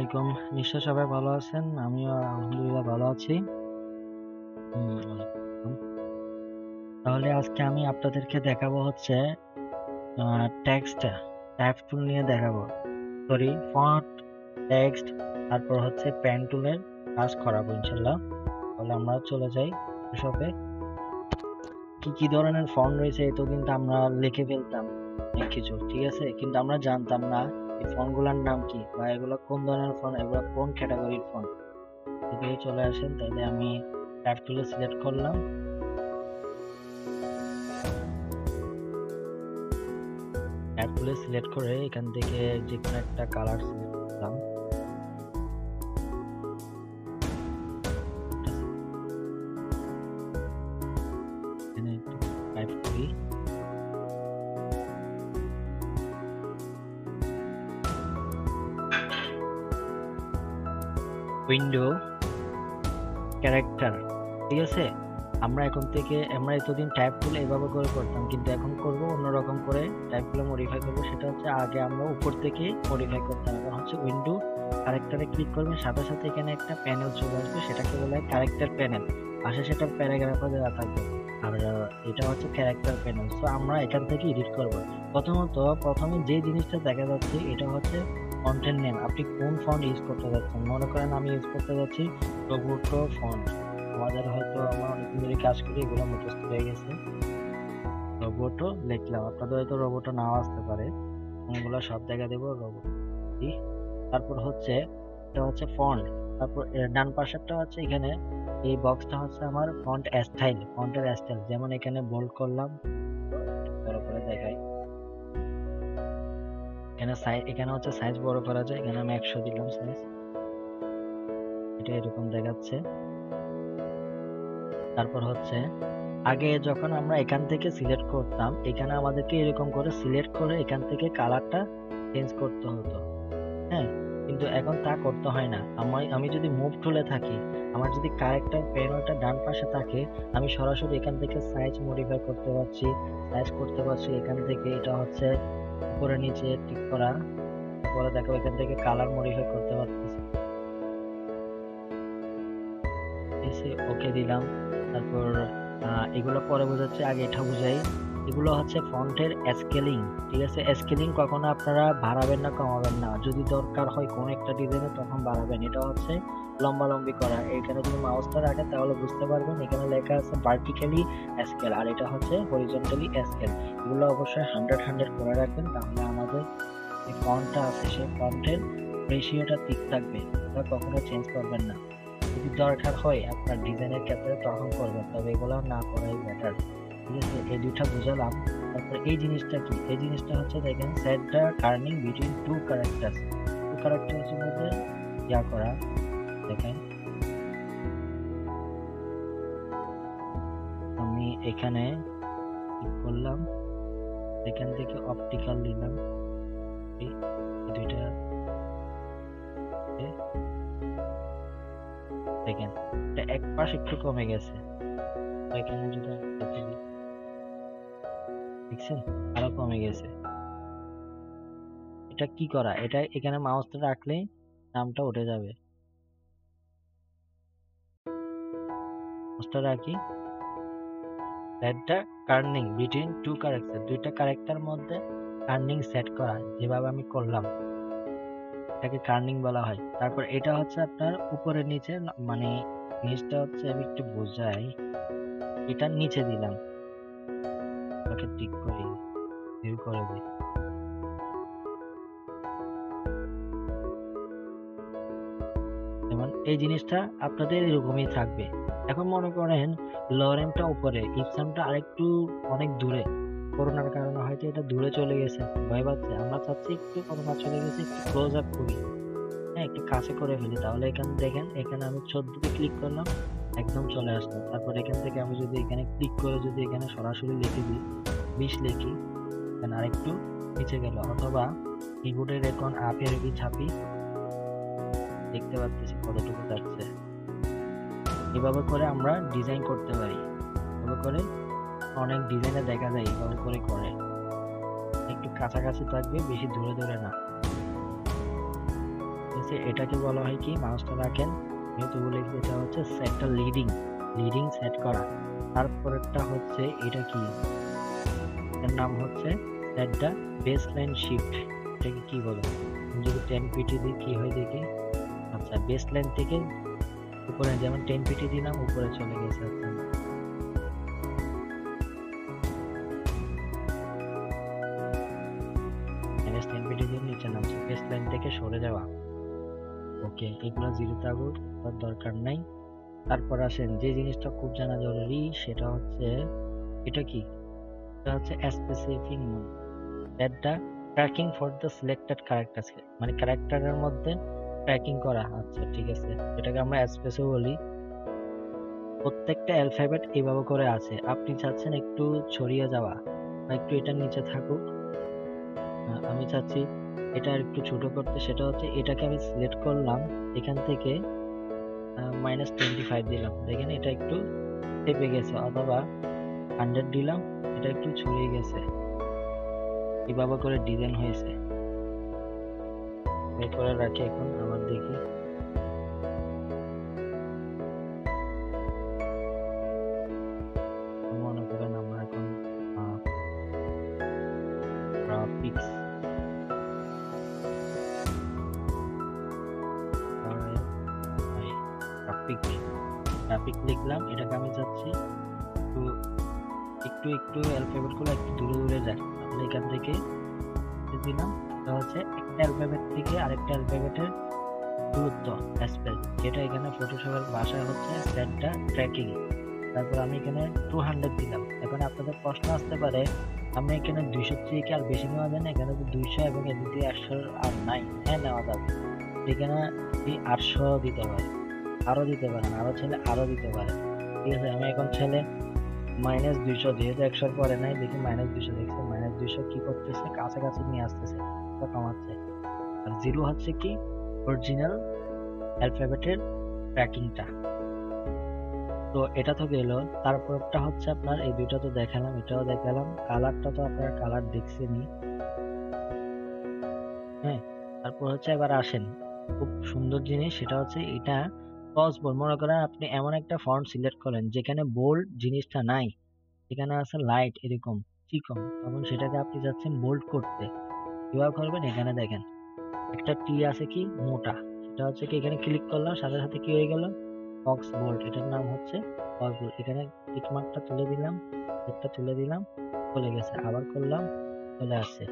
আলাইকুম। নিশ্চয় সবাই ভালো আছেন। আমিও আলহামদুলিল্লাহ ভালো আছি। ওয়ালাইকুম। তাহলে আজকে আমি আপনাদেরকে দেখাবো হচ্ছে টেক্সট টাইপ টুল নিয়ে দেখাবো। সরি, ফন্ট, টেক্সট, তারপর হচ্ছে পেন টুলের কাজ করাবো ইনশাল্লাহ। তাহলে আমরা চলে যাই শপে। কি কি ধরনের ফন্ট রয়েছে এত কিন্তু আমরা লিখে ফেলতাম অনেক কিছু, ঠিক আছে, কিন্তু আমরা জানতাম না এই ফন্টগুলোর নাম কি বা এগুলো কোন ধরনের ফন্ট, এগুলো কোন ক্যাটাগরির ফন্ট। যদি চলে আসেন তাহলে আমি টাইপ টুলে সিলেক্ট করলাম। টাইপ টুলে সিলেক্ট করে এখান থেকে যে কোনো একটা কালার সিলেক্ট করলাম। এখানে একটু টাইপ করি। উইন্ডো, ক্যারেক্টার, ঠিক আছে। আমরা এতদিন টাইপ টুল এইভাবে করে করতাম, কিন্তু এখন করব অন্যরকম করে। টাইপ টুলে মডিফাই করবো, সেটা হচ্ছে আগে আমরা উপর থেকে মডিফাই করতাম। এখন হচ্ছে উইন্ডো, ক্যারেক্টারে ক্লিক করবেন, সাথে সাথে এখানে একটা প্যানেল চলে আসবে, সেটাকে বলা হয় ক্যারেক্টার প্যানেল। পাশে সেটার প্যারাগ্রাফে দেওয়া থাকবে, আর এটা হচ্ছে ক্যারেক্টার প্যানেল। তো আমরা এখান থেকে এডিট করব। প্রথমে যে জিনিসটা দেখা যাচ্ছে এটা হচ্ছে ফন্টের নেম। আপনি কোন ফন্ট ইউজ করতে যাচ্ছেন? মনে করেন আমি ইউজ করতে যাচ্ছি রোবোটো ফন্ট। আমাদের হয়তো আমরা অনেকদিন ধরে কাজ করি, এগুলো মুখস্থ হয়ে গেছে। রোবোটো লিখলাম, আপনাদের হয়তো রোবোটো নাও আসতে পারে। এগুলো সব দেখা দেবো রোবোট। তারপর হচ্ছে এটা হচ্ছে ফন্ট। তারপর ডান পাশেরটা হচ্ছে এখানে এই বক্সটা হচ্ছে আমার ফন্ট স্টাইল, ফন্টের স্টাইল। যেমন এখানে বোল্ড করলাম, বড় করে দেখাই। এখানে হচ্ছে সাইজ বড় করা যায়। এখানে আমি 100 দিলাম সাইজ, এটা এরকম দেখাচ্ছে। তারপর হচ্ছে আগে যখন আমরা এখান থেকে সিলেক্ট করতাম, এখানে আমাদেরকে এরকম করে সিলেক্ট করে এখান থেকে কালারটা চেঞ্জ করতে হতো, হ্যাঁ, কিন্তু এখন তা করতে হয় না। আমি যদি মুভ টুলে থাকি, আমার যদি ক্যারেক্টার প্যানেলটা ডান পাশে থাকে, আমি সরাসরি এখান থেকে সাইজ মডিফাই করতে পারছি, সাইজ করতে পারছি এখান থেকে। এটা হচ্ছে উপরে নিচে টিক করা, পরে দেখো এখান থেকে কালার মডিফাই করতে পারতেছি। ওকে দিলাম। তারপর এগুলো পরে বোঝাচ্ছে, আগে এটা বুঝাই। এগুলো হচ্ছে ফন্টের স্কেলিং, ঠিক আছে। স্কেলিং কখনো আপনারা বাড়াবেন না, কমাবেন না। যদি দরকার হয় কোন একটা ডিজাইনে তখন বাড়াবেন। এটা হচ্ছে লম্বালম্বি করা। এখানে যদি মাউসটা রাখেন তাহলে বুঝতে পারবেন, এখানে লেখা আছে ভার্টিক্যালি স্কেল, আর এটা হচ্ছে হরিজন্টালি স্কেল। এগুলো অবশ্যই 100 করে রাখবেন, তাহলে আমাদের যে ফন্টটা আছে সেই ফন্টের রেশিওটা ঠিক থাকবে, এটা কখনো চেঞ্জ করবেন না। যদি দরকার হয় আপনার ডিজাইনের ক্ষেত্রে তখন করবেন, তবে এগুলো না করাই বেটার, ঠিক আছে। এই দুইটা বুঝালাম। তারপর এই জিনিসটা কি? এই জিনিসটা হচ্ছে দেখেন, set the turning between two characters. Two ক্যারেক্টার্সের মধ্যে ইয়া করা, দেখেন আমি এখানে ক্লিক করলাম, এখান থেকে অপটিক্যাল দিলাম, এই দুইটা দেখেন, এটা এক পাশ একটু কমে গেছে। এখানে যদি দেখছেন আরো কমে গেছে। এটা কি করা? এটা এখানে মাউসটা রাখলে নামটা উঠে যাবে। মাউসটা রাখি, set the turning between two character, দুইটা ক্যারেক্টার মধ্যে টার্নিং সেট করা, যেভাবে আমি করলাম এটাকে টার্নিং বলা হয়। তারপর এটা হচ্ছে আপনার উপরে নিচে, মানে নিচটা হচ্ছে, আমি একটু বোঝাই, এটা নিচে দিলাম, ওকে টিক করি, ভিউ করে দিই। যেমন এই জিনিসটা আপনাদের এরকমই থাকবে। এখন মনে করেন লরেনটা উপরে, ইপসামটা আরেকটু অনেক দূরে, করোনার কারণে হয়তো এটা দূরে চলে গেছে, ভয় পাচ্ছে। আমরা চাচ্ছি একটু করোনা চলে গেছে, একটু ক্লোজ আপ করি, হ্যাঁ, একটু কাছে করে ফেলি। তাহলে এখানে দেখেন, এখানে আমি 14তে ক্লিক করলাম, একদম চলে আসলো। তারপর এখান থেকে আমি যদি এখানে ক্লিক করে যদি এখানে সরাসরি লিখে দিই 20 লিখি, এখানে আরেকটু নিচে গেল, অথবা কিবোর্ডের এখন আপের ছাপি, দেখতে পাচ্ছি কতটুকু যাচ্ছে। এভাবে করে আমরা ডিজাইন করতে পারি। এভাবে করে অনেক ডিজাইনে দেখা যায় এভাবে করে করে। একটু কাছাকাছি থাকবে, বেশি দূরে দূরে না, ঠিক লিখছি এটাকে বলা হয় কি, মাউসটা রাখেন, যেহেতু লিখছি এটা হচ্ছে একটা লিডিং সেট করা। তারপরেরটা হচ্ছে এটা কি, এর নাম হচ্ছে সেট দ্য বেসলাইন শিফট। এটাকে কি বলে, যদি 10 পিটি দিই কি হয় দেখি। আচ্ছা, বেসলাইন থেকে উপরে, যেমন 10 পিটি দিলাম উপরে চলে গেছে। আচ্ছা, -10 পিটি দিয়ে নিচে নামছে, বেসলাইন থেকে সরে যাওয়া। ওকে, এগুলো জিরো থাকুক, তার দরকার নাই। তারপর আসেন যে জিনিসটা খুব জানা জরুরি, সেটা হচ্ছে এটা কি, এটা হচ্ছে specific mode that the tracking for the selected character, মানে ক্যারেক্টারের মধ্যে ট্র্যাকিং করা। আচ্ছা ঠিক আছে, এটাকে আমরা স্পেসও বলি। প্রত্যেকটা অ্যালফাবেট এভাবে করে আছে, আপনি চাচ্ছেন একটু ছড়িয়ে যাওয়া বা একটু এটা নিচে থাকুক, আমি চাচ্ছি এটা একটু ছোট করতে। সেটা হচ্ছে এটাকে আমি সিলেক্ট করলাম, এখান থেকে -25 দিলাম, দেখেন এটা একটু চেপে গেছে, অথবা 100 দিলাম, এটা একটু ছড়িয়ে গেছে। এভাবে করে ডিজাইন হয়েছে। বের করে রাখি, এখন আবার দেখি। মনে করেন আমরা এখন গ্রাফিক্স গ্রাফিক লিখলাম, এটাকে আমি চাচ্ছি একটু একটু একটু অ্যালফাবেট গুলো একটু দূরে দূরে যায়, তাহলে এখান থেকে দিলাম। এটা হচ্ছে একটা অ্যালফাবেট থেকে আরেকটা অ্যালফাবেটের দূরত্ব, স্পেস, যেটা এখানে ফটোশপের ভাষায় হচ্ছে সেট দ্য ট্র্যাকিং। তারপর আমি এখানে 200 দিলাম। এখন আপনাদের প্রশ্ন আসতে পারে, আমি এখানে 200 থেকে কি আর বেশি নেওয়া যায় না? এখানে তো 200 এবং এদিকে 800 আর নাই। হ্যাঁ, নেওয়া যাবে। এখানে 800 দিতে পারে, আরো দিতে পারেন, আরো ছেলে আরো দিতে পারে। ঠিক আছে, আমি এখন ছেলে -200, যেহেতু 100 পরে নাই, দেখি -200 দেখছে, -200 কি করতেছে, কাছাকাছি নিয়ে আসতেছে, কমাচ্ছে। আর 0 হচ্ছে কি, অরিজিনাল অ্যালফাবেটের ট্র্যাকিংটা। তো এটা তো গেল। তারপরটা হচ্ছে আপনার, এই দুইটা তো দেখালাম, এটাও দেখালাম। কালারটা তো আপনারা কালার দেখছেনই। হ্যাঁ, তারপর হচ্ছে এবার আসেন খুব সুন্দর জিনিস, সেটা হচ্ছে এটা ক্রস বোল্ড। মনে করেন আপনি এমন একটা ফন্ট সিলেক্ট করেন যেখানে বোল্ড জিনিসটা নাই, এখানে আছে লাইট এরকম চিকন, তখন সেটাকে আপনি যাচ্ছেন বোল্ড করতে। কিভাবে করবেন, এখানে দেখেন একটা টি আছে কি মোটা, সেটা হচ্ছে কি এখানে ক্লিক করলাম, সাথে সাথে কি হয়ে গেল, বক্স বোল্ড, এটার নাম হচ্ছে বক্স বোল্ড। এখানে টিক মার্কটা তুলে দিলাম, একটা তুলে দিলাম, চলে গেছে, আবার করলাম, চলে আসছে।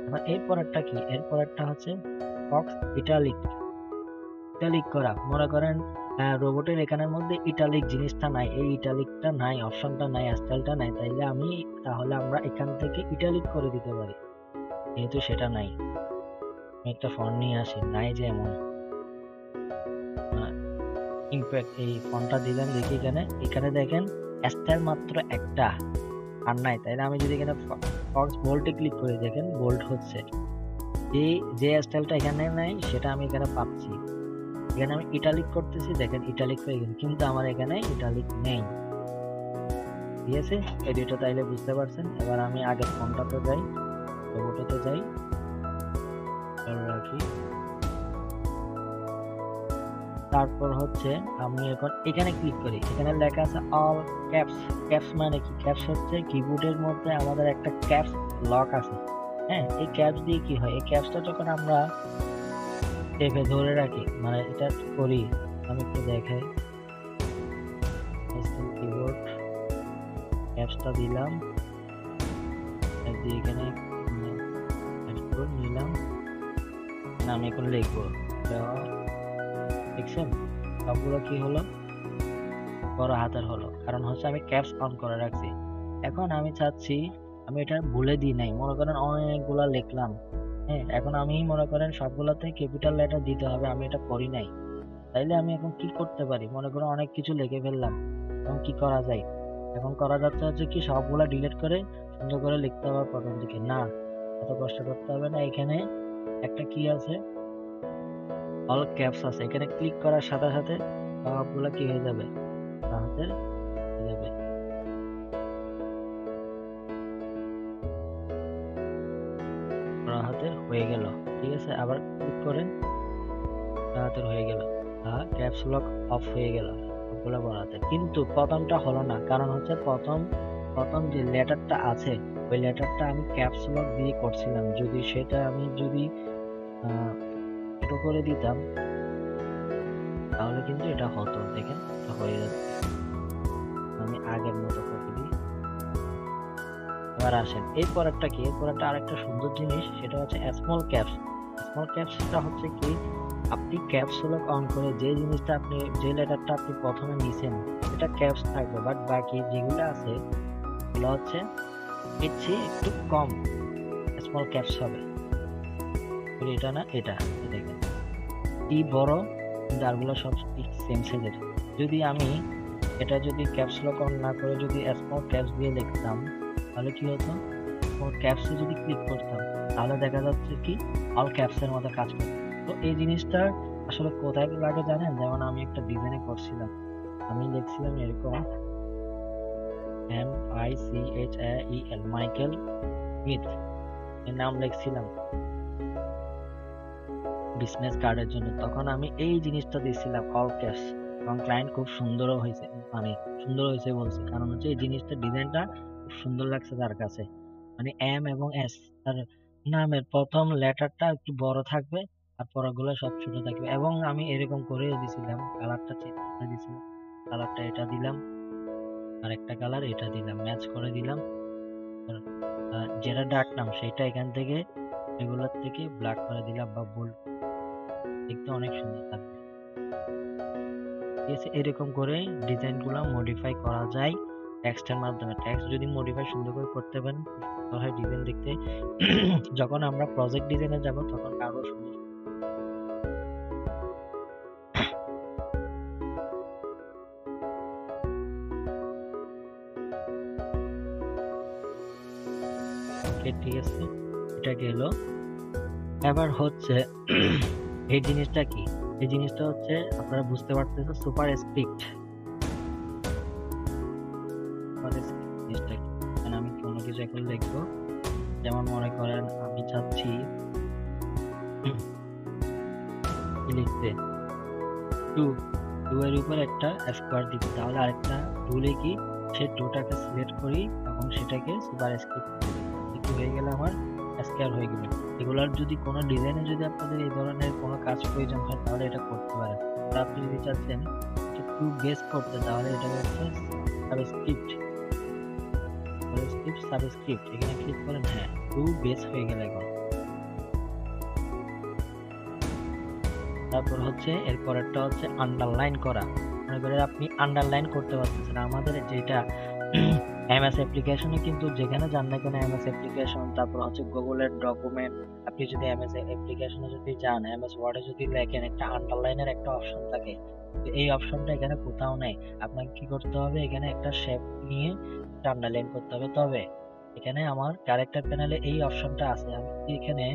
এবার এর পরেরটা কি, এর পরেরটা হচ্ছে বক্স ইটালিক। ইটালিক করা, মনে করেন রোবটের এখানের মধ্যে ইটালিক জিনিসটা নাই, এই ইটালিকটা নাই, অপশনটা নাই, স্টাইলটা নাই, তাহলে আমরা এখান থেকে ইটালিক করে দিতে পারি। যেহেতু সেটা নাই, আমি একটা ফন্ট নিয়ে আসি, নাই যে এমন ইম্প্যাক্ট, এই ফন্টটা দিলাম, দেখি এখানে, এখানে দেখেন স্টাইল মাত্র একটা আর নাই। তাইলে আমি যদি এখানে ফক্স বোল্টে ক্লিক করি, দেখেন বোল্ট হচ্ছে, যে স্টাইলটা এখানে নাই সেটা আমি এখানে পাচ্ছি। এখানে আমি ইটালিক করতেছি, দেখেন ইটালিক হয়ে গেছে, কিন্তু আমার এখানে ইটালিক নেই। ঠিক আছে, এই দুটো তাইলে বুঝতে পারছেন। এবার আমি আগের ফন্টটাতে যাই, রোবটেতে যাই, রাখি। তারপর হচ্ছে আমি এখন এখানে ক্লিক করি, এখানে লেখা আছে অল ক্যাপস। ক্যাপস মানে কি, ক্যাপস হচ্ছে কিবোর্ডের মধ্যে আমাদের একটা ক্যাপস লক আছে। হ্যাঁ, এই ক্যাপস দিয়ে কি হয়, এই ক্যাপসটা যখন আমরা টেপে ধরে রাখি, মানে এটা করি, আমি একটু দেখাই। কিবোর্ড ক্যাপসটা দিলাম, দিয়ে এখানে নিলাম, আমি এখন লিখবো, দেখছেন সবগুলো কি হলো, বড় হাতের হলো, কারণ হচ্ছে আমি ক্যাপস অন করে রাখছি। এখন আমি চাচ্ছি, আমি এটা ভুলে দিই নাই, মনে করেন অনেকগুলা লিখলাম, হ্যাঁ, এখন আমি মনে করেন সবগুলাতে ক্যাপিটাল লেটার দিতে হবে, আমি এটা করি নাই। তাইলে আমি এখন কি করতে পারি, মনে করেন অনেক কিছু লিখে ফেললাম, এখন কি করা যায়, এখন করা যাচ্ছে হচ্ছে কি সবগুলা ডিলিট করে সুন্দর করে লিখতে হবে প্রথম দিকে। না, এত কষ্ট করতে হবে না, এখানে একটা কি আছে, অল ক্যাপস আছে, এখানে ক্লিক করার সাথে সাথে সবগুলা কি হয়ে যাবে, হাতের হয়ে যাবে। হাতের হয়ে গেল। ঠিক আছে, আবার ক্লিক করেন, তাড়াতাড়ি হয়ে গেল, ক্যাপস লক অফ হয়ে গেল সবগুলো বড়াতে। কিন্তু প্রথমটা হলো না, কারণ হচ্ছে প্রথম যে লেটারটা আছে ওই লেটারটা আমি ক্যাপস লক দিয়ে করছিলাম। যদি সেটা আমি যদি ছোট করে দিতাম তাহলে কিন্তু এটা হতো। দেখেন এটা হয়ে যাচ্ছে। আমি আগের মতো করে দিই। এবার আসেন এই পরেরটা কি, এর পরেরটা আরেকটা সুন্দর জিনিস, সেটা হচ্ছে স্মল ক্যাপস। স্মল ক্যাপসটা হচ্ছে কি, আপনি ক্যাপস লক অন করে যে জিনিসটা আপনি যে লেটারটা আপনি প্রথমে নিছেন এটা ক্যাপস থাকবে, বাট বাকি যেগুলো আছে এগুলো হচ্ছে এর চেয়ে একটু কম স্মল ক্যাপস হবে। এটা না, এটা দেখেন ই বড় কিন্তু আরগুলো সব সেম সাইজের। যদি আমি এটা যদি ক্যাপস লক অন না করে যদি স্মল ক্যাপস দিয়ে লিখতাম তাহলে কি হতো, স্মল ক্যাপসে যদি ক্লিক করতাম তাহলে দেখা যাচ্ছে কি অল ক্যাপসের মতো কাজ করতো। তো এই জিনিসটা আসলে কোথায় লাগে জানেন? যেমন আমি একটা ডিজাইনে করছিলাম, আমি লিখছিলাম এরকম MICHAEL মাইকেল স্মিথ এর নাম লিখছিলাম বিজনেস কার্ডের জন্য। তখন আমি এই জিনিসটা দিয়েছিলাম অল ক্যাপস, এবং ক্লায়েন্ট খুব সুন্দরও হয়েছে, মানে সুন্দর হয়েছে বলছে, কারণ হচ্ছে এই জিনিসটা ডিজাইনটা খুব সুন্দর লাগছে তার কাছে। মানে এম এবং এস, তার নামের প্রথম লেটারটা একটু বড় থাকবে আর পরেরগুলো সব ছোট থাকবে। এবং আমি এরকম করেও দিছিলাম, কালারটা চেঞ্জ করে দিছিলাম, কালারটা এটা দিলাম আর একটা কালার এটা দিলাম, ম্যাচ করে দিলাম। যেটা ডার্ক নাম সেটা এখান থেকে রেগুলার থেকে ব্ল্যাক করে দিলাম বা বোল্ড, দেখতে অনেক সুন্দর থাকবে। ঠিক আছে, এরকম করে ডিজাইনগুলো মডিফাই করা যায় টেক্সটের মাধ্যমে। টেক্সট যদি মডিফাই সুন্দর করে করতে পারেন সুন্দর হয় ডিজাইন দেখতে। যখন আমরা প্রজেক্ট ডিজাইনে যাব তখন আরো সুন্দর। ঠিক আছে, এটা গেল। এবার হচ্ছে এই জিনিসটা কি, এই জিনিসটা হচ্ছে আপনারা বুঝতে পারতেছেন সুপার স্ক্রিপ্ট। জিনিসটা কি, মানে আমি কোনো কিছু এখন লিখবো, যেমন মনে করেন আমি চাচ্ছি লিখতে টু এর উপর একটা স্কোয়ার দিতে, তাহলে আরেকটা টুলে কি সে টুটাকে সিলেক্ট করি এবং সেটাকে সুপার স্ক্রিপ্ট হয়ে গেলে আমার স্কোয়ার হয়ে গেল। এগুলার যদি কোনো ডিজাইনে যদি আপনাদের এই ধরনের কোনো কাজ প্রয়োজন হয় তাহলে এটা করতে পারেন। আপনি যদি চাচ্ছেন টু বেস করতে তাহলে এটা হচ্ছে সাবস্ক্রিপ্ট, সাবস্ক্রিপ্ট এখানে ক্লিক করেন, হ্যাঁ টু বেস হয়ে গেল এখন। তারপর হচ্ছে এর পরেরটা হচ্ছে আন্ডারলাইন করা। মনে করেন আপনি আন্ডারলাইন করতে পারতেছেন, আমাদের যেটা এমএস অ্যাপ্লিকেশনে কিন্তু যেখানে যান না কেন এমএস অ্যাপ্লিকেশন, তারপর হচ্ছে গুগলের ডকুমেন্ট, আপনি যদি এমএস অ্যাপ্লিকেশনে যদি যান, এমএস ওয়ার্ডে যদি লেখেন, একটা আন্ডারলাইনের একটা অপশন থাকে, এই অপশনটা এখানে কোথাও নেই। আপনাকে কি করতে হবে, এখানে একটা শেপ নিয়ে একটা আন্ডারলাইন করতে হবে। তবে এখানে আমার ক্যারেক্টার প্যানেলে এই অপশনটা আছে, আমি এখানে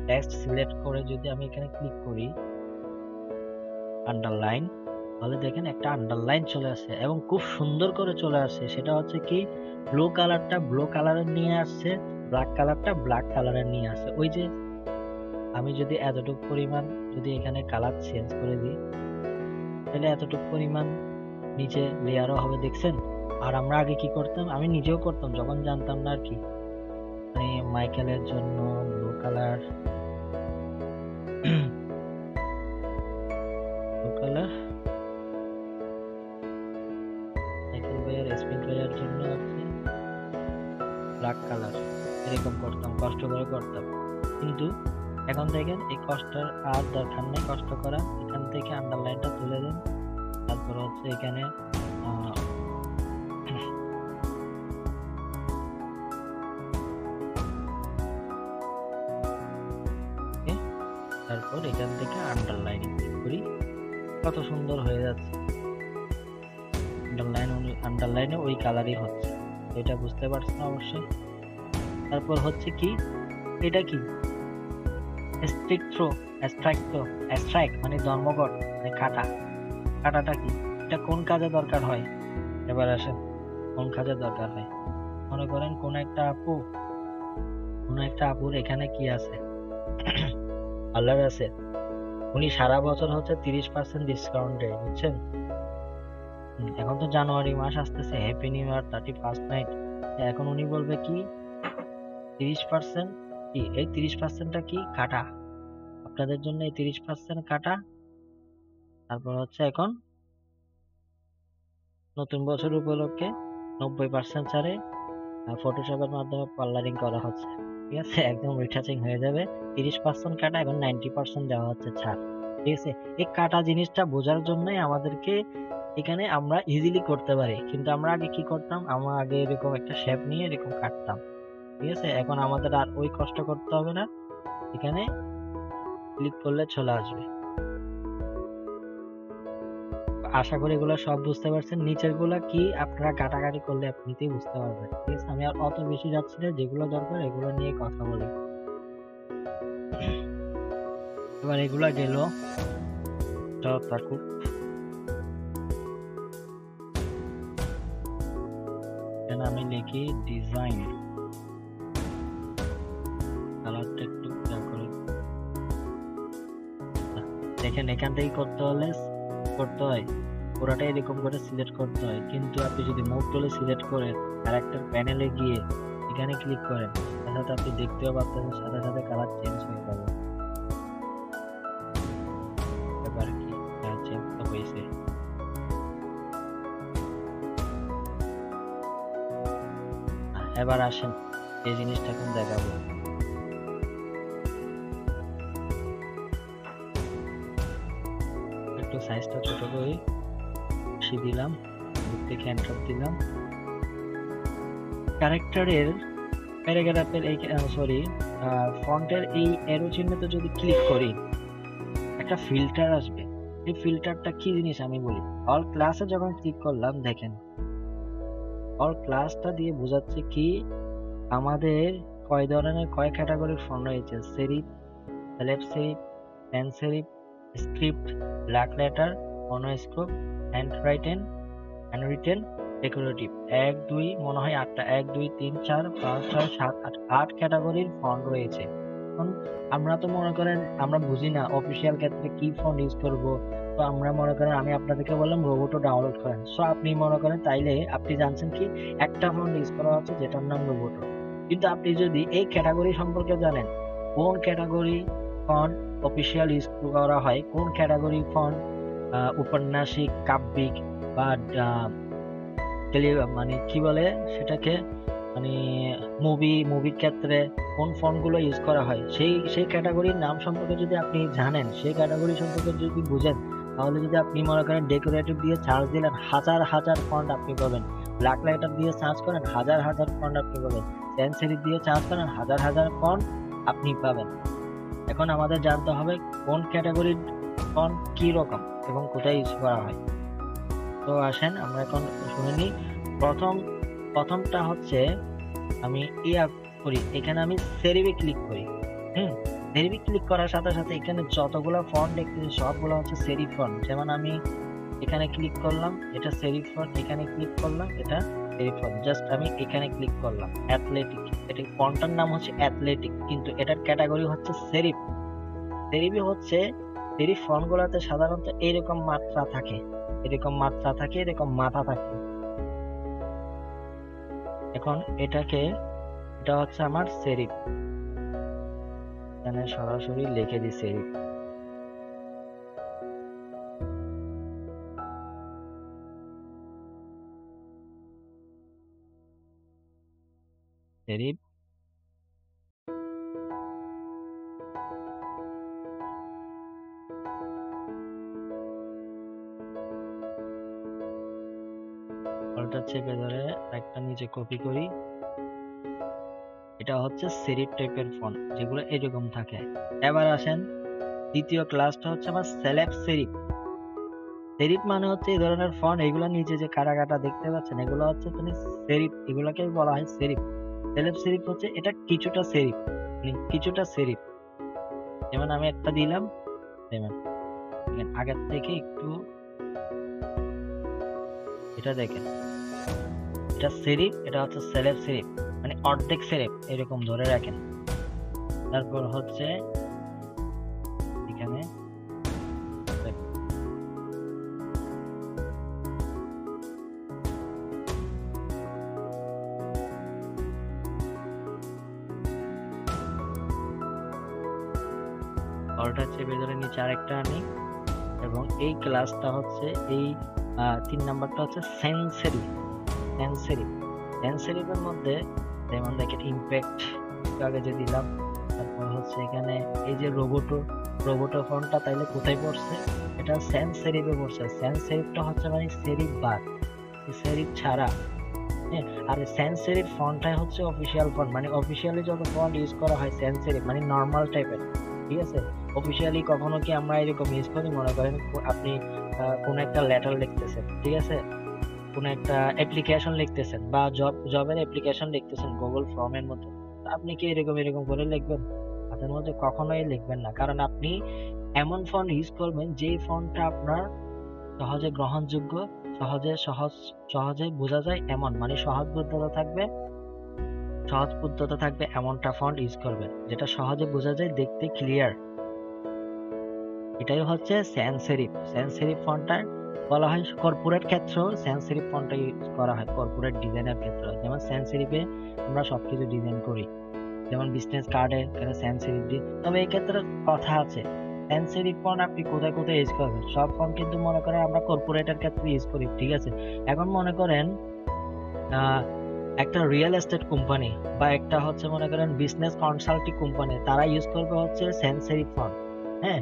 টেক্সট সিলেক্ট করে যদি আমি এখানে ক্লিক করি আন্ডারলাইন, তাহলে দেখেন একটা আন্ডারলাইন চলে আসছে এবং খুব সুন্দর করে চলে আসছে। সেটা হচ্ছে কি ব্লু কালারটা ব্লু কালারের নিয়ে আসছে, ব্ল্যাক কালারটা ব্ল্যাক কালারের নিয়ে আসছে। ওই যে আমি যদি এতটুকু পরিমাণ যদি এখানে কালার চেঞ্জ করে দিই তাহলে এতটুকু পরিমাণ নিচে লেয়ারও হবে, দেখছেন? আর আমরা আগে কি করতাম, আমি নিজেও করতাম যখন জানতাম না আর কি, মানে মাইকেলের জন্য blue colour blue colour spin player জন্য আছে ব্ল্যাক কালার, এরকম করতাম, কষ্ট করে করতাম। কিন্তু এখন দেখেন এই কষ্টের আর দরকার নেই কষ্ট করা, এখান থেকে আন্ডারলাইনটা তুলে দেন। তারপর হচ্ছে এখানে তারপর এখান থেকে আন্ডারলাইন ক্লিক করি, কত সুন্দর হয়ে যাচ্ছে। আন্ডারলাইনে ওই কালারই হচ্ছে, এটা বুঝতে পারছেন অবশ্যই। তারপর হচ্ছে কি, এটা কি স্ট্রাইক মানে ধর্মঘট, মানে কাটাটা কি, এটা কোন কাজে দরকার হয়? এবার আসেন কোন কাজে দরকার হয়। মনে করেন কোন একটা আপুর এখানে কি আছে, পার্লার আছে, উনি সারা বছর হচ্ছে 30% ডিসকাউন্ট দেয়, বুঝছেন? এখন তো জানুয়ারি মাস আসতেছে, happy new year, 31st night. এখন উনি বলবে কি 30%, কি এই 30%টা কি কাটা, আপনাদের জন্য এই 30% কাটা। তারপর হচ্ছে এখন নতুন বছর উপলক্ষে 90% ছাড়ে ফটোশপের মাধ্যমে পার্লারিং করা হচ্ছে, ঠিক আছে? একদম রিটাচিং হয়ে যাবে, 30% কাটা, এখন 90% দেওয়া হচ্ছে ছাড়, ঠিক আছে? এই কাটা জিনিসটা বোঝার জন্যই আমাদেরকে এখানে আমরা ইজিলি করতে পারি, কিন্তু আমরা আগে কি করতাম, আমরা আগে এরকম একটা শেপ নিয়ে এরকম কাটতাম, ঠিক আছে? এখন আমাদের আর ওই কষ্ট করতে হবে না, এখানে ক্লিক করলে চলে আসবে। আশা করি এগুলো সব বুঝতে পারছেন। নিচের গুলা কি আপনারা কাটাকাটি করলে এমনিতেই বুঝতে পারবেন, ঠিক আছে? আমি আর অত বেশি যাচ্ছি না, যেগুলো দরকার এগুলো নিয়ে কথা বলি। এবার এগুলা গেল, থাকুক। আমি লিখি ডিজাইন, কালারটা একটু করে দেখেন, এখান থেকে করতে হয় পুরাটা এরকম করে সিলেক্ট করতে হয়, কিন্তু আপনি যদি মুভ টুলে সিলেক্ট করেন ক্যারেক্টার প্যানেলে গিয়ে এখানে ক্লিক করেন, সাথে আপনি দেখতেও পাচ্ছেন সাথে সাথে কালার চেঞ্জ হয়ে যাবে। এবার কি চেঞ্জ তো হয়েছে। এবার আসেন এই জিনিসটা এখন দেখাবো। একটু সাইজটা ছোট করে দিলাম, থেকে এন্টার দিলাম। ক্যারেক্টারের প্যারাগ্রাফের এই ফন্টের এই অ্যারো চিহ্নতে যদি ক্লিক করি একটা ফিল্টার আসবে। এই ফিল্টারটা কি জিনিস আমি বলি। অল ক্লাসে যখন ক্লিক করলাম, দেখেন অল ক্লাসটা দিয়ে বোঝাচ্ছে কি আমাদের কয় ধরনের কয় ক্যাটাগরির ফন্ট রয়েছে। সেরিফ, সেলেফ serif, hand serif, script, black letter, monospace, handwritten, decorative. 1 2 মনে হয় 8টা, 1 2 3 4 5 6 7 8 8 ক্যাটাগরির ফন্ট রয়েছে। এখন আমরা তো মনে করেন আমরা বুঝি না অফিসিয়াল ক্ষেত্রে কি ফন্ট ইউজ করব, তো আমরা মনে করেন আমি আপনাদেরকে বললাম রোবোটো ডাউনলোড করেন, সো আপনি মনে করেন তাইলে আপনি জানছেন কি একটা ফন্ট ইউজ করা হচ্ছে যেটার নাম রোবোটো। কিন্তু আপনি যদি এই ক্যাটাগরি সম্পর্কে জানেন, কোন ক্যাটাগরি ফন্ট অফিসিয়াল ইউজ করা হয়, কোন ক্যাটাগরি ফন্ট উপন্যাসিক, কাব্যিক বা মানে কি বলে সেটাকে, মানে মুভির ক্ষেত্রে কোন ফন্টগুলো ইউজ করা হয়, সেই ক্যাটাগরির নাম সম্পর্কে যদি আপনি জানেন, সেই ক্যাটাগরি সম্পর্কে যদি বুঝেন, তাহলে যদি আপনি মনে করেন ডেকোরেটিভ দিয়ে সার্চ দিলেন, হাজার হাজার ফন্ট আপনি পাবেন। ব্ল্যাক লাইটার দিয়ে সার্চ করেন, হাজার হাজার ফন্ট আপনি পাবেন। সেন্স সেরিফ দিয়ে সার্চ করেন, হাজার হাজার ফন্ট আপনি পাবেন। এখন আমাদের জানতে হবে কোন ক্যাটাগরির ফন্ট কি রকম এবং কোথায় ইউজ করা হয়। তো আসেন আমরা এখন শুনে নিই। প্রথমটা হচ্ছে আমি করি, এখানে আমি সেরিফে ক্লিক করি। সেরিফে ক্লিক করার সাথে সাথে এখানে যতগুলো ফন্ট দেখতেছি সবগুলো হচ্ছে সেরিফ ফন্ট। যেমন আমি এখানে ক্লিক করলাম, এটা সেরিফ ফন্ট, এখানে ক্লিক করলাম, এটা সেরিফ ফন্ট। জাস্ট আমি এখানে ক্লিক করলাম, অ্যাথলেটিক, এটা ফন্টটার নাম হচ্ছে অ্যাথলেটিক, কিন্তু এটার ক্যাটাগরি হচ্ছে সেরিফ। সেরিফে হচ্ছে সেরিফ ফন্টগুলোতে সাধারণত এরকম মাত্রা থাকে, এরকম মাথা থাকে। এখন এটা হচ্ছে আমার সেরিফ, এখানে সরাসরি লিখে দিই সেরিফ। সেরিফ ওটা চেপে ধরে একটা নিচে কপি করি। এটা হচ্ছে সেরিফ টাইপের ফন্ট, যেগুলো এরকম থাকে। এবার আসেন দ্বিতীয় ক্লাসটা হচ্ছে আমার সেলেফ সেরিফ। সেরিফ মানে হচ্ছে এই ধরনের ফন্ট, এগুলো নিচে যে কাটা কাটা দেখতে পাচ্ছেন, এগুলো হচ্ছে সেরিফ, এগুলোকে বলা হয় সেরিফ। সেলেফ সেরিফ হচ্ছে এটা কিছুটা সেরিফ, কিছুটা সেরিফ। যেমন আমি একটা দিলাম, যেমন আগের থেকে একটু, এটা দেখেন, এটা সেরিফ, এটা হচ্ছে সেলেফ সেরিফ, মানে অর্ধেক সেরিফ এরকম ধরে রাখেন। তারপর হচ্ছে এখানে অল্টা চেপে ধরে নিচে আরেকটা আনি, এবং এই ক্লাসটা হচ্ছে এই 3 নাম্বারটা হচ্ছে সেন্সেরিফ। সেন্সেরিফের মধ্যে যেমন দেখেন ইমপ্যাক্ট আগে যে দিলাম, তারপর হচ্ছে এখানে এই যে রোবোটো ফন্টটা তাইলে কোথায় পড়ছে, এটা সেন্সেরিফে পড়ছে। সেন্সেরিফটা হচ্ছে মানে সেরিফ বাদ, সেরিফ ছাড়া। হ্যাঁ, আর সেন্সেরিফ ফন্টটাই হচ্ছে অফিসিয়াল ফন্ট, মানে অফিসিয়ালি যত ফন্ট ইউজ করা হয় সেন্সেরিফ মানে নর্মাল টাইপের, ঠিক আছে। অফিসিয়ালি কখনো কি আমরা এরকম ইউজ করি, মনে করেন আপনি কোন একটা লেটার লিখতেছেন, ঠিক আছে, কোন একটা অ্যাপ্লিকেশন লিখতেছেন বা জবের অ্যাপ্লিকেশন লিখতেছেন গুগল ফর্মের মতো, আপনি কি এরকম করে লিখবেন? হাতের মধ্যে কখনোই লিখবেন না, কারণ আপনি এমন ফন্ট ইউজ করবেন যে ফন্টটা আপনার সহজে গ্রহণযোগ্য, সহজে বোঝা যায় এমন, মানে সহজ বুদ্ধতা থাকবে এমনটা ফন্ট ইউজ করবেন, যেটা সহজে বোঝা যায়, দেখতে ক্লিয়ার। এটাই হচ্ছে সেন্সেরিফ ফন্টটা বলা হয়। কর্পোরেট ক্ষেত্রেও সেন্সেরিফ ফন্টটা ইউজ করা হয়, কর্পোরেট ডিজাইনের ক্ষেত্রে। যেমন সেন্সেরিফে আমরা সবকিছু ডিজাইন করি, যেমন বিজনেস কার্ডে সেন্সেরিফ দিই। তবে এই ক্ষেত্রে কথা আছে, সেন্সেরিফ ফন্ট আপনি কোথায় ইউজ করবেন, সব ফন্ট কিন্তু মনে করেন আমরা কর্পোরেটের ক্ষেত্রে ইউজ করি, ঠিক আছে। এখন মনে করেন একটা রিয়েল এস্টেট কোম্পানি বা একটা হচ্ছে মনে করেন বিজনেস কনসাল্টিং কোম্পানি, তারা ইউজ করবে হচ্ছে সেন্সেরিফ ফন্ট, হ্যাঁ।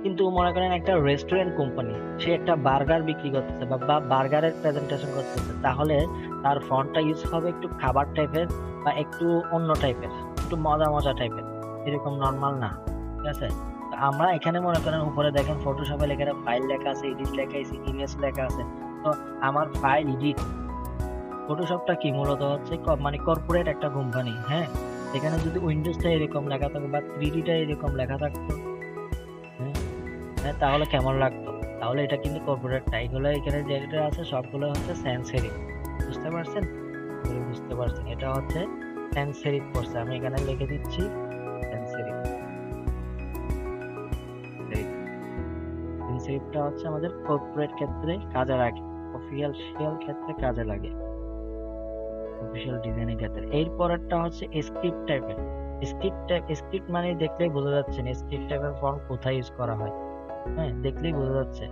কিন্তু মনে করেন একটা রেস্টুরেন্ট কোম্পানি, সে একটা বার্গার বিক্রি করতেছে বা বার্গারের প্রেজেন্টেশন করতেছে, তাহলে তার ফন্টটা ইউজ হবে একটু খাবার টাইপের বা একটু অন্য টাইপের, একটু মজা টাইপের, এরকম নর্মাল না, ঠিক আছে। আমরা এখানে মনে করেন উপরে দেখেন ফটোশপে লেখা ফাইল লেখা আছে, এডিট লেখা আছে, ইমেজ লেখা আছে। তো আমার ফাইল এডিট, ফটোশপটা কি মূলত হচ্ছে মানে কর্পোরেট একটা কোম্পানি, হ্যাঁ। এখানে যদি উইন্ডোজটা এরকম লেখা থাকতো বা 3Dটা এরকম লেখা থাকতো, হ্যাঁ, তাহলে কেমন লাগতো? তাহলে এটা কিন্তু কর্পোরেট না, এগুলো এখানে যেটা আছে সবগুলো হচ্ছে সেন্সেরিফ। বুঝতে পারছেন? বুঝতে পারছেন, এটা হচ্ছে সেন্সেরিফ পড়ছে, আমি এখানে লিখে দিচ্ছি সেন্সেরিফ। সেন্সেরিফটা হচ্ছে আমাদের কর্পোরেট ক্ষেত্রে কাজে লাগে, অফিসিয়াল ক্ষেত্রে কাজে লাগে, অফিসিয়াল ডিজাইনের ক্ষেত্রে। এর পরেরটা হচ্ছে স্ক্রিপ্ট টাইপের। স্ক্রিপ্ট মানে দেখলেই বোঝা যাচ্ছে স্ক্রিপ্ট টাইপের ফন্ট কোথায় ইউজ করা হয়, হ্যাঁ, দেখলেই বোঝা যাচ্ছে।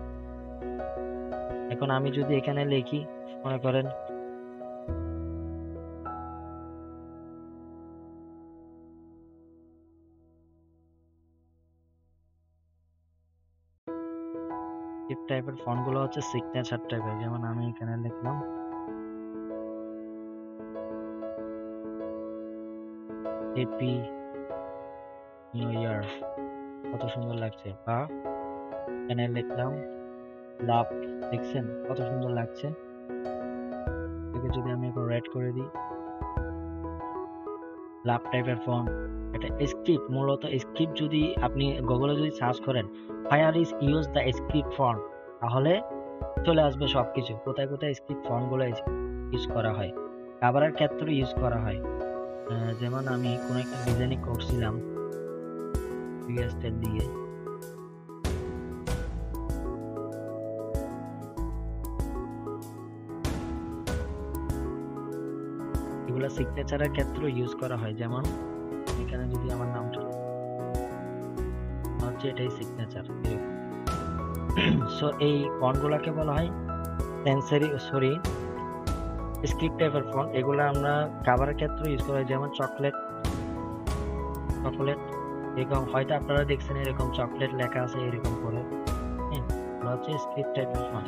এখন আমি যদি এখানে লিখি, মনে করেন স্ক্রিপ্ট টাইপের ফন্ট গুলো হচ্ছে সিগনেচার টাইপের, যেমন আমি এখানে লিখলাম হ্যাপি নিউ ইয়ার, কত সুন্দর লাগছে। বা এখানে লিখলাম লাভ, দেখছেন কত সুন্দর লাগছে। এটাকে যদি আমি একটু রেড করে দিই, লাভ টাইপের ফন্ট, এটা স্ক্রিপ্ট, মূলত স্ক্রিপ্ট যদি আপনি গুগলে যদি সার্চ করেন fire is use the script font, তাহলে চলে আসবে সবকিছু, কোথায় স্ক্রিপ্ট ফন্ট গুলো ইউজ করা হয়, খাবারের ক্ষেত্রে ইউজ করা হয়। যেমন আমি কোন একটা ডিজাইন করছিলাম দিয়ে, এগুলা সিগনেচারের ক্ষেত্রে ইউজ করা হয়। যেমন এখানে যদি আমার নামটা হচ্ছে, এটাই সিগনেচার, সো এই ফন্ট গুলাকে বলা হয় স্ক্রিপ্ট টাইপের ফন্ট। এগুলো আমরা খাবারের ক্ষেত্রে ইউজ করা হয়, যেমন চকলেট এরকম হয়তো আপনারা দেখছেন, এরকম চকলেট লেখা আছে এরকম করে, হ্যাঁ, হচ্ছে স্ক্রিপ্ট টাইপের ফন্ট।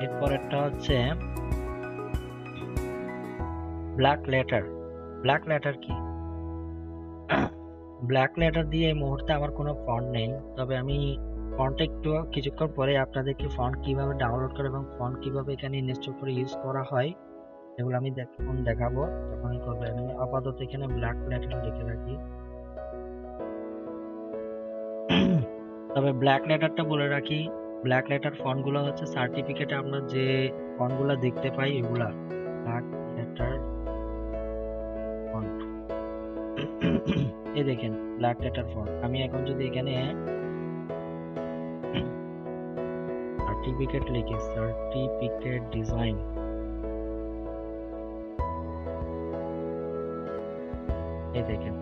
এরপরেরটা হচ্ছে ব্ল্যাক লেটার কি? ব্ল্যাক লেটার দিয়ে এই মুহূর্তে আমার কোনো ফন্ট নেই, তবে আমি ফন্ট একটু কিছুক্ষণ পরে আপনাদেরকে ফন্ট কিভাবে ডাউনলোড করে এবং ফন্ট কিভাবে এখানে ইনস্টল করে ইউজ করা হয় এগুলো আমি দেখাবো যখনই করবে। আমি আপাতত এখানে ব্ল্যাক লেটার লিখে রাখি। তবে ব্ল্যাক লেটারটা বলে রাখি, ব্ল্যাক লেটার ফন্ট গুলো হচ্ছে সার্টিফিকেটে আমরা যে ফন্ট গুলা দেখতে পাই, এগুলা ব্ল্যাক লেটার ফন্ট, এই দেখেন ব্ল্যাক লেটার ফন্ট। আমি এখন যদি এখানে সার্টিফিকেট লিখি, সার্টিফিকেট ডিজাইন, এই দেখেন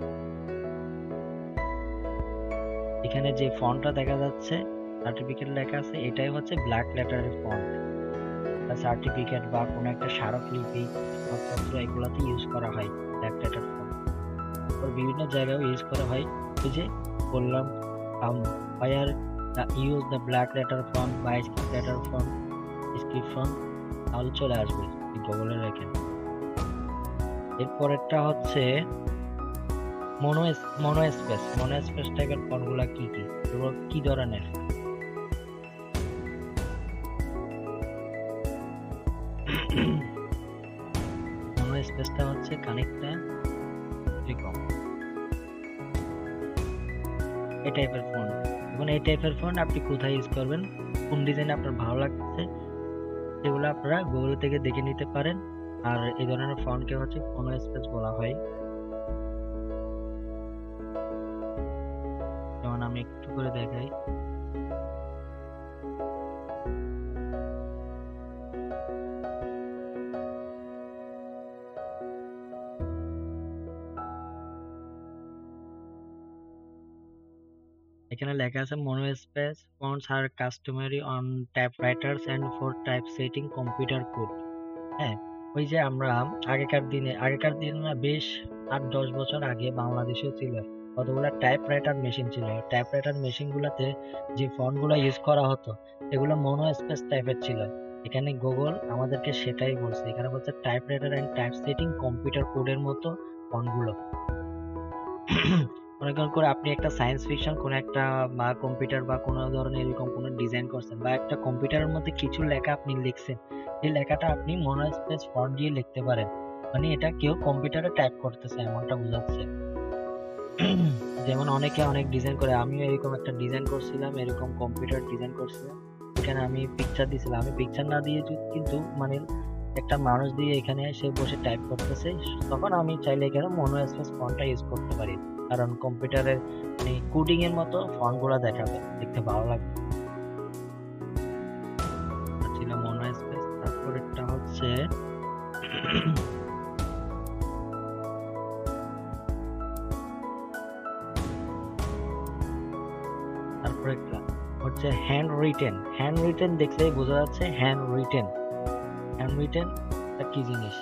এখানে যে ফন্টটা দেখা যাচ্ছে সার্টিফিকেট লেখা আছে, এটাই হচ্ছে ব্ল্যাক লেটারের ফন্ট। সার্টিফিকেট বা কোনো একটা স্মারকলিপি পত্র এগুলাতে ইউজ করা হয় ব্ল্যাক লেটার ফন্ট। বিভিন্ন জায়গায় ইউজ করা হয়। এই যে বললাম where use the black letter font by script letter font script font, তাহলে চলে আসবে গুগলে রেখেন। এরপরেরটা হচ্ছে মনোস্পেস টাইপের ফন্টগুলা কি কি এবং কি ধরনের। মনোস্পেসটা হচ্ছে খানিকটা এরকম এই টাইপের ফন্ট। এখন এই টাইপের ফন্ট আপনি কোথায় ইউজ করবেন, কোন ডিজাইন আপনার ভালো লাগছে সেগুলো আপনারা গুগল থেকে দেখে নিতে পারেন। আর এই ধরনের ফন্টকে হচ্ছে মনোস্পেস বলা হয়। যেমন আমি একটু করে দেখাই, এখানে লেখা আছে monospace fonts are customary on typewriters and for typesetting computer code। হ্যাঁ, ওই যে আমরা আগেকার দিনে না, বেশ 8-10 বছর আগে বাংলাদেশেও ছিল কতগুলো টাইপরাইটার মেশিন ছিল। টাইপরাইটার মেশিন গুলাতে যে ফন্ট গুলো ইউজ করা হতো এগুলো মনোস্পেস টাইপের ছিল। এখানে গুগল আমাদেরকে সেটাই বলছে, এখানে বলছে টাইপরাইটার এন্ড টাইপসেটিং কম্পিউটার কোডের মতো ফন্ট গুলো। মনে করে আপনি একটা সায়েন্স ফিকশন কোন একটা বা কম্পিউটার বা কোনো ধরনের এরকম কোনো ডিজাইন করছেন, বা একটা কম্পিউটারের মধ্যে কিছু লেখা আপনি লিখছেন, এই লেখাটা আপনি মনোস্পেস ফন্ট দিয়ে লিখতে পারেন। মানে এটা কেউ কম্পিউটারে টাইপ করতেছে এমনটা বোঝাচ্ছে। যেমন অনেকে অনেক ডিজাইন করে, আমিও এরকম একটা ডিজাইন করছিলাম, এরকম কম্পিউটার ডিজাইন করছিলাম। এখানে আমি পিকচার দিয়েছিলাম, আমি পিকচার না দিয়ে কিন্তু মানে একটা মানুষ দিয়ে এখানে সে বসে টাইপ করতেছে, তখন আমি চাইলে এখানে মনোস্পেস ফন্টটা ইউজ করতে পারি, কারণ কম্পিউটারের মানে কোডিং এর মতো ফন্ট গুলা দেখাবে, দেখতে ভালো লাগবে। ছিল মনোস্পেস। তারপর একটা হচ্ছে তারপর একটা হচ্ছে হ্যান্ড রিটেন দেখলেই বোঝা যাচ্ছে হ্যান্ড রিটেন কি জিনিস।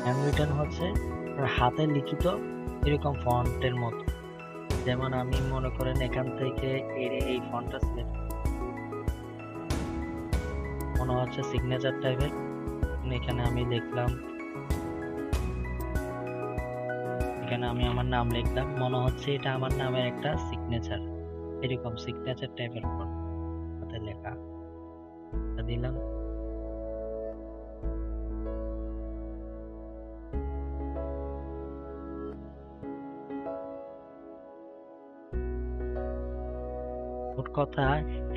হ্যান্ড রিটেন হচ্ছে হাতে লিখিত এরকম ফন্টের মতো। যেমন আমি মনে করেন এখান থেকে এই ফন্টটা সিলেক্ট, মনে হচ্ছে সিগনেচার টাইপের। এখানে আমি দেখলাম, এখানে আমি আমার নাম লিখলাম, মনে হচ্ছে এটা আমার নামের একটা সিগনেচার, এরকম সিগনেচার টাইপের ফন্ট হাতে লেখা দিলাম। কথা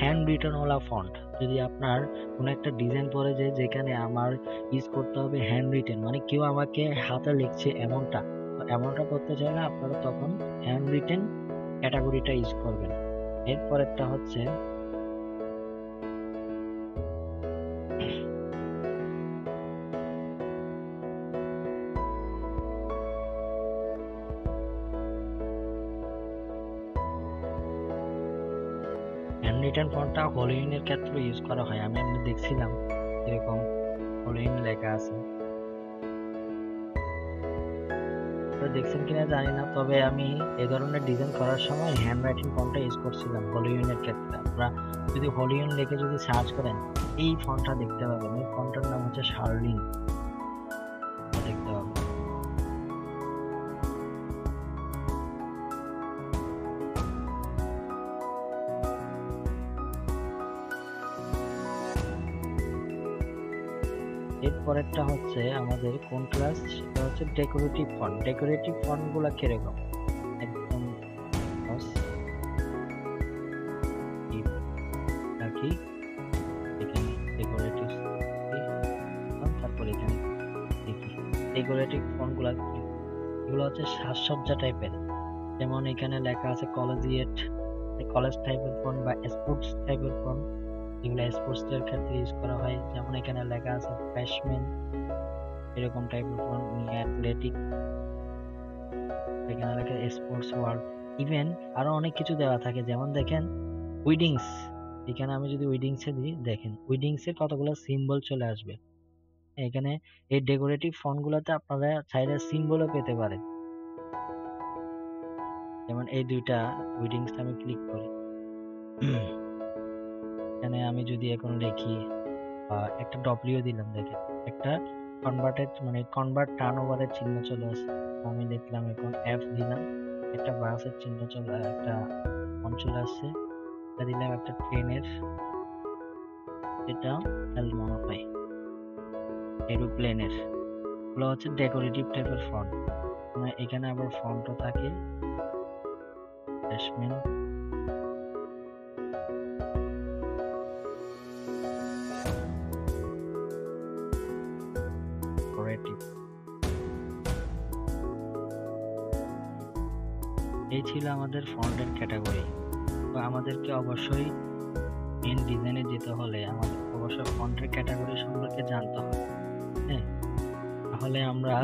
হ্যান্ড রিটেন ওলা ফন্ট, যদি আপনার কোনো একটা ডিজাইন পরে যে যেখানে আমার ইউজ করতে হবে হ্যান্ড রিটেন, মানে কেউ আমাকে হাতে লিখছে এমনটা করতে চাইলে আপনারা তখন হ্যান্ড রিটেন ক্যাটাগরিটা ইউজ করবেন। এরপরেরটা হচ্ছে রিটার্ন ফন্টটা হলিউডের ক্ষেত্রে ইউজ করা হয়। আমি দেখছিলাম এরকম হলিউড লেখা আছে, দেখছেন কিনা জানি না, তবে আমি এই ধরনের ডিজাইন করার সময় হ্যান্ড রাইটিং ফন্টটা ইউজ করছিলাম হলিউডের ক্ষেত্রে। আপনারা যদি হলিউড লিখে যদি সার্চ করেন এই ফন্টটা দেখতে পাবেন। এই ফন্টটার নাম হচ্ছে শার্লিন, দেখতে পাবেন। এরপরেরটা হচ্ছে আমাদের কোন ক্লাস, সেটা হচ্ছে ডেকোরেটিভ ফন্ট। ডেকোরেটিভ ফন্ট গুলা কিরকম, একদম নাকি এখানে ডেকোরেটিভ, তারপর এখানে দেখি ডেকোরেটিভ ফন্ট গুলা কি, এগুলো হচ্ছে সাজসজ্জা টাইপের। যেমন এখানে লেখা আছে কলেজিয়েট, কলেজ টাইপের ফন্ট বা স্পোর্টস টাইপের ফন্ট, যেগুলো স্পোর্টস এর ক্ষেত্রে ইউজ করা হয়। যেমন এখানে লেখা আছে ফ্রেশম্যান, এরকম টাইপের ফন্ট নিয়ে অ্যাথলেটিক, এখানে লেখা স্পোর্টস ওয়ার্ল্ড। ইভেন আরো অনেক কিছু দেওয়া থাকে, যেমন দেখেন উইডিংস, এখানে আমি যদি উইডিংস এ দিই, দেখেন উইডিংস এর কতগুলো সিম্বল চলে আসবে। এখানে এই ডেকোরেটিভ ফন্ট গুলোতে আপনারা চাইলে সিম্বলও পেতে পারেন। যেমন এই দুইটা উইডিংস আমি ক্লিক করি, এখানে আমি যদি এখন লিখি একটা ডব্লিউ দিলাম, দেখেন একটা কনভার্টেড মানে কনভার্ট টার্নওভারের চিহ্ন চলে আসে। আমি লিখলাম এখন এফ দিলাম, একটা বাসের চিহ্ন চলে, একটা ফন্ট চলে আসছে। এটা দিলাম একটা ট্রেনের, এটা এল মনোপাই, এরোপ্লেনের, এগুলো হচ্ছে ডেকোরেটিভ টাইপের ফন্ট। এখানে আবার ফন্টও থাকে, ফ্রেশম্যান, ডেকোরেটিভ। এই ছিল আমাদের ফন্টের ক্যাটাগরি। তো আমাদেরকে অবশ্যই মেন ডিজাইনে যেতে হলে আমাদের অবশ্যই ফন্টের ক্যাটাগরি সম্পর্কে জানতে হবে। হ্যাঁ, তাহলে আমরা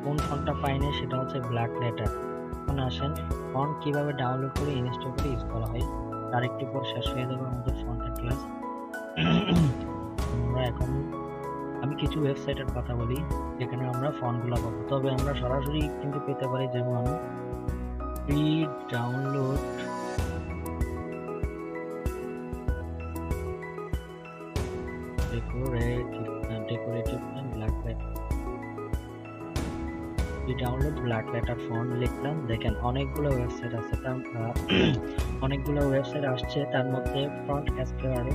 কোন ফন্টটা পাইনি সেটা হচ্ছে ব্ল্যাক লেটার। এখন আসেন ফন্ট কিভাবে ডাউনলোড করে ইনস্টল করে ইউজ করা হয়, তার একটু পর শেষ হয়ে যাবে আমাদের ফন্টের ক্লাস। আমরা এখন আমি কিছু ওয়েবসাইটের কথা বলি যেখানে আমরা ফন্টগুলো পাবো, তবে আমরা সরাসরি কিন্তু পেতে পারি। যেমন free download decorative black letter, download black letter font লিখলাম। দেখেন অনেকগুলো ওয়েবসাইট আছে, অনেকগুলো ওয়েবসাইট আসছে, তার মধ্যে ফন্ট এসকেআর,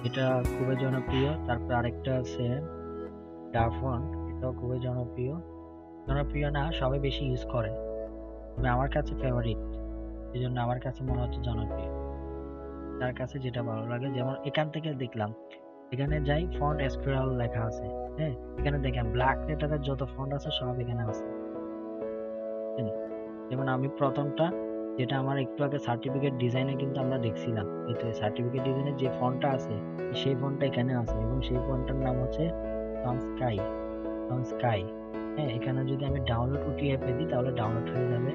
এটা খুবই জনপ্রিয়। তারপর আরেকটা আছে ডা ফন্ট, এটাও খুবই জনপ্রিয়, জনপ্রিয় না সবাই বেশি ইউজ করে, তবে আমার কাছে ফেভারিট, এই জন্য আমার কাছে মনে হচ্ছে জনপ্রিয়, তার কাছে যেটা ভালো লাগে। যেমন এখান থেকে দেখলাম, এখানে যাই ফন্ট এসকেআর লেখা আছে। হ্যাঁ, এখানে দেখেন ব্ল্যাক লেটারের যত ফন্ট আছে সব এখানে আছে। যেমন আমি প্রথমটা, যেটা আমার একটু আগে সার্টিফিকেট ডিজাইনে কিন্তু আমরা দেখছিলাম, এই তো সার্টিফিকেট ডিজাইনের যে ফন্টটা আছে সেই ফন্টটা এখানে আছে, এবং সেই ফন্টটার নাম হচ্ছে স্কাই, স্কাই। হ্যাঁ, এখানে যদি আমি ডাউনলোড ওটিএফ দিই তাহলে ডাউনলোড হয়ে যাবে।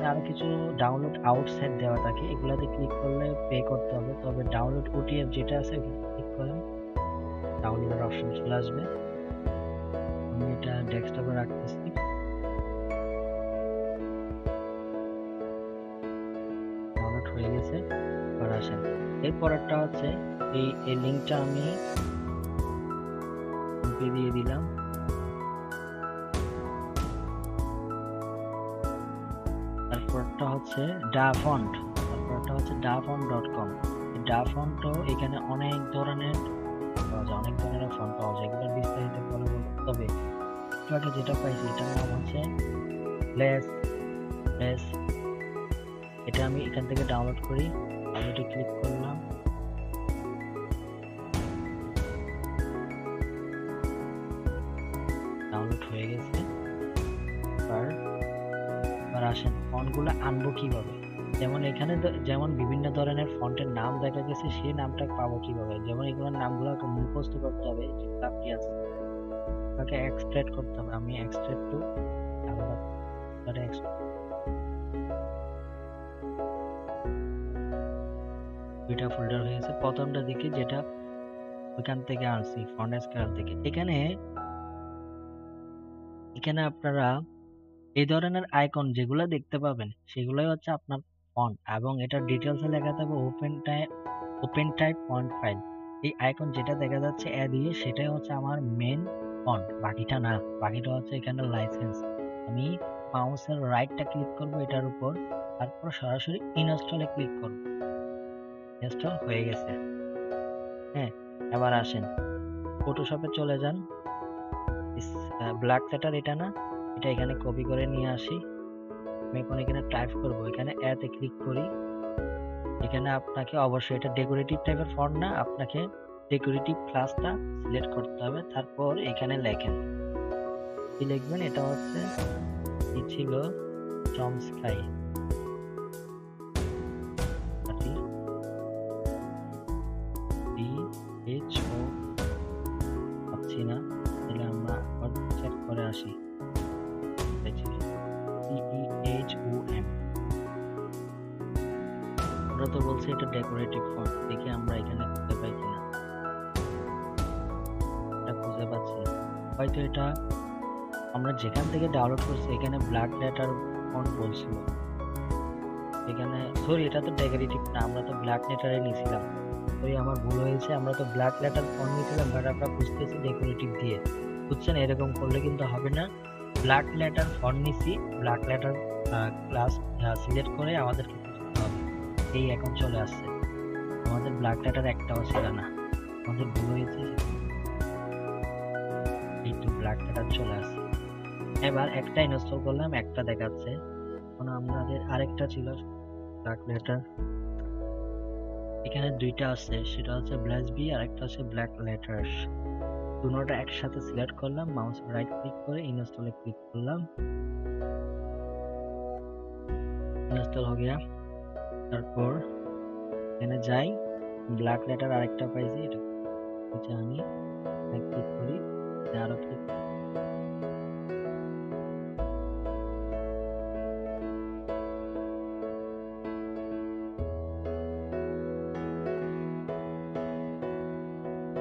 আরো কিছু ডাউনলোড আউটসাইড দেওয়া থাকে, এগুলাতে ক্লিক করলে পে করতে হবে, তবে ডাউনলোড ওটিএফ যেটা আছে ক্লিক করেন, ডাউনলোডের অপশন চলে আসবে। আমি এটা ডেস্কটপে রাখতেছি। ডাউনলোড হয়ে গেছে, এবার আসেন এরপরটা হচ্ছে এই লিংকটা আমি দিয়ে দিলাম। তারপরটা হচ্ছে ডাফন্ট, তারপরটা হচ্ছে dafont.com। ডাফন্টও এখানে অনেক ধরনের পাওয়া যায়, অনেক ধরনের ফন্ট পাওয়া যায়, এগুলোর বিস্তারিত বলে বলবো। তবে একটু আগে যেটা পাইছি এটার নাম হচ্ছে লেস, এটা আমি এখান থেকে ডাউনলোড করি, ডাউনলোডে ক্লিক করলাম, ডাউনলোড হয়ে গেছে। এবার আসেন ফন্টগুলো আনবো কিভাবে। যেমন এখানে যেমন বিভিন্ন ধরনের ফন্টের নাম দেখা গেছে, সেই নামটা পাবো কিভাবে। যেমন এগুলোর নামগুলোকে মুখস্থ করতে হবে, যেগুলো আপনি আছে তাকে এক্সট্রাক্ট করতে হবে। আমি এক্সট্রাক্ট টু দুইটা ফোল্ডার হয়ে গেছে। প্রথমটা দেখি যেটা ওইখান থেকে আনছি ফন্ট এসকেআর থেকে। এখানে আপনারা এই ধরনের আইকন যেগুলো দেখতে পাবেন সেগুলোই হচ্ছে আপনার ফন্ট, এবং এটা ডিটেলসে লেখা থাকবে ওপেন টাইপ ফন্ট ফাইল। এই আইকন যেটা দেখা যাচ্ছে এ দিয়ে, সেটাই হচ্ছে আমার মেন ফন্ট, বাকিটা না, বাকিটা হচ্ছে এখানে লাইসেন্স। আমি মাউসের রাইটটা ক্লিক করব এটার উপর, তারপর সরাসরি ইনস্টলে ক্লিক করব, ইনস্টল হয়ে গেছে। হ্যাঁ, এবার আসেন ফটোশপে চলে যান, ব্ল্যাক লেটার এটা না, এটা এখানে কপি করে নিয়ে আসি। আমি এখন এখানে টাইপ করব, এখানে এতে ক্লিক করি। এখানে আপনাকে অবশ্যই এটা ডেকোরেটিভ টাইপের ফন্ট না, আপনাকে ডেকোরেটিভ ক্লাসটা সিলেক্ট করতে হবে। তারপর এখানে লেখেন, কি লিখবেন, এটা হচ্ছে কি ছিল, টম স্কাই, এটা ডেকোরেটিভ ফন্ট, দেখি আমরা এখানে খুঁজে পাই কিনা। এটা খুঁজে পাচ্ছি না, হয়তো এটা আমরা যেখান থেকে ডাউনলোড করছি এখানে ব্ল্যাক লেটার ফন্ট বলছিল, এখানে সরি এটা তো ডেকোরেটিভ না, আমরা তো ব্ল্যাক লেটারে নিয়েছিলাম। সরি আমার ভুল হয়েছে, আমরা তো ব্ল্যাক লেটার ফন্ট নিয়েছিলাম, বাট আমরা খুঁজতেছি ডেকোরেটিভ দিয়ে। বুঝছেন, এরকম করলে কিন্তু হবে না। ব্ল্যাক লেটার ফন্ট নিছি, ব্ল্যাক লেটার ক্লাস সিলেক্ট করে আমাদেরকে খুঁজতে হবে। এই এখন চলে আসছে, আমাদের ব্ল্যাক লেটার একটাও ছিল না, আমাদের ভুল হয়েছে। এই তো ব্ল্যাক লেটার চলে আসছে। এবার একটা ইনস্টল করলাম, একটা দেখাচ্ছে। এখন আমাদের আরেকটা ছিল ব্ল্যাক লেটার, এখানে দুইটা আছে, সেটা হচ্ছে ব্লাসবি আর একটা হচ্ছে ব্ল্যাক লেটার্স। দুটোটা একসাথে সিলেক্ট করলাম, মাউস রাইট ক্লিক করে ইনস্টলে ক্লিক করলাম, ইনস্টল হয়ে গেল। তারপর এখানে যাই, ব্ল্যাক লেটার আরেকটা পাইছি, এটা আমি ক্লিক করি, আরো ক্লিক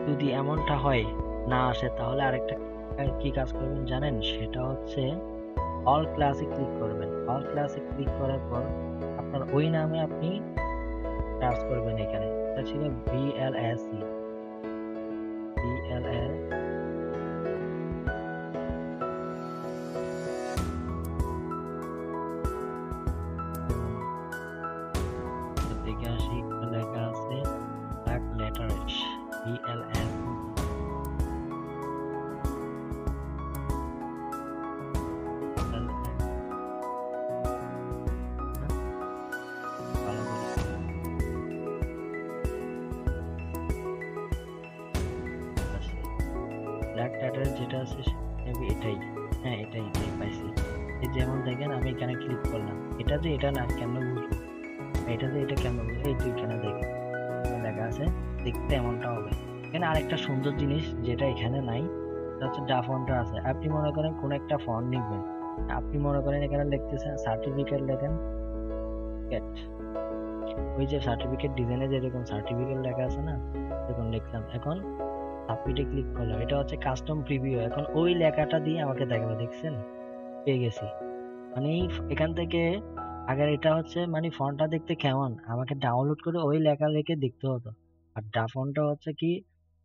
যদি এমনটা হয় না আসে, তাহলে আরেকটা কি কাজ করবেন জানেন, সেটা হচ্ছে অল ক্লাসে ক্লিক করবেন। অল ক্লাসে ক্লিক করার পর আপনার ওই নামে আপনি সার্চ করবেন। এখানে এটা ছিল VLSE, VLL দেখে আসি, লেখা আছে black letters VLL। Black letter যেটা আছে এটাই, হ্যাঁ এটাই পাইছি। যেমন দেখেন আমি এখানে ক্লিক করলাম, এটা যে এটা না কেন বুঝবো, এটা যে এটা কেন বুঝবো, এই তুই এখানে দেখেন লেখা আছে, দেখতে এমনটা হবে। এখানে আরেকটা সুন্দর জিনিস যেটা এখানে নাই, সেটা হচ্ছে ডা ফন্টটা আছে। আপনি মনে করেন কোন একটা ফন্ট নিবেন, আপনি মনে করেন এখানে লিখতেছেন সার্টিফিকেট, লেখেন ওই যে সার্টিফিকেট ডিজাইনে যেরকম সার্টিফিকেট লেখা আছে না, এরকম লিখলাম। এখন সাবমিটে ক্লিক করলাম, এটা হচ্ছে কাস্টম প্রিভিউ। এখন ওই লেখাটা দিয়ে আমাকে দেখাবে, দেখছেন পেয়ে গেছি। মানে এখান থেকে আগে এটা হচ্ছে মানে ফন্টটা দেখতে কেমন, আমাকে ডাউনলোড করে ওই লেখা লিখে দেখতে হতো। আর ডা ফন্টটা হচ্ছে কি,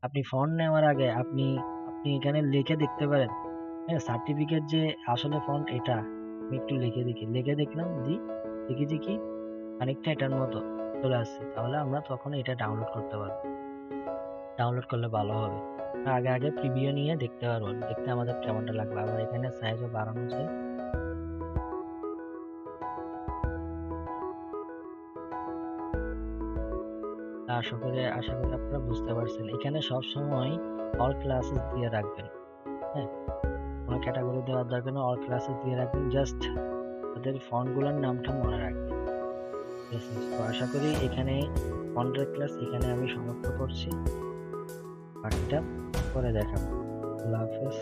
আপনি ফন্ট নেওয়ার আগে আপনি আপনি এখানে লিখে দেখতে পারেন, হ্যাঁ সার্টিফিকেট যে আসলে ফন্ট এটা। আমি একটু লিখে দেখলাম, দেখেছি কি অনেকটা এটার মতো চলে আসছে, তাহলে আমরা তখন এটা ডাউনলোড করতে পারবো। ডাউনলোড করলে ভালো হবে, আগে প্রিভিউ নিয়ে দেখতে পারবো, দেখতে আমাদের কেমনটা লাগবে। আবার এখানে সাইজও বাড়ানো যায়। আশা করি আপনারা বুঝতে পারছেন। এখানে সব সময় অল ক্লাসেস দিয়ে রাখবেন, হ্যাঁ কোনো ক্যাটাগরি দেওয়ার দরকার নেই, অল ক্লাসেস দিয়ে রাখবেন, জাস্ট তাদের ফন্টগুলোর নামটা মনে রাখবেন। তো আশা করি এখানে ফন্টের ক্লাস এখানে আমি সমাপ্ত করছি, বাকিটা পরে দেখাবো। আল্লাহ হাফেজ।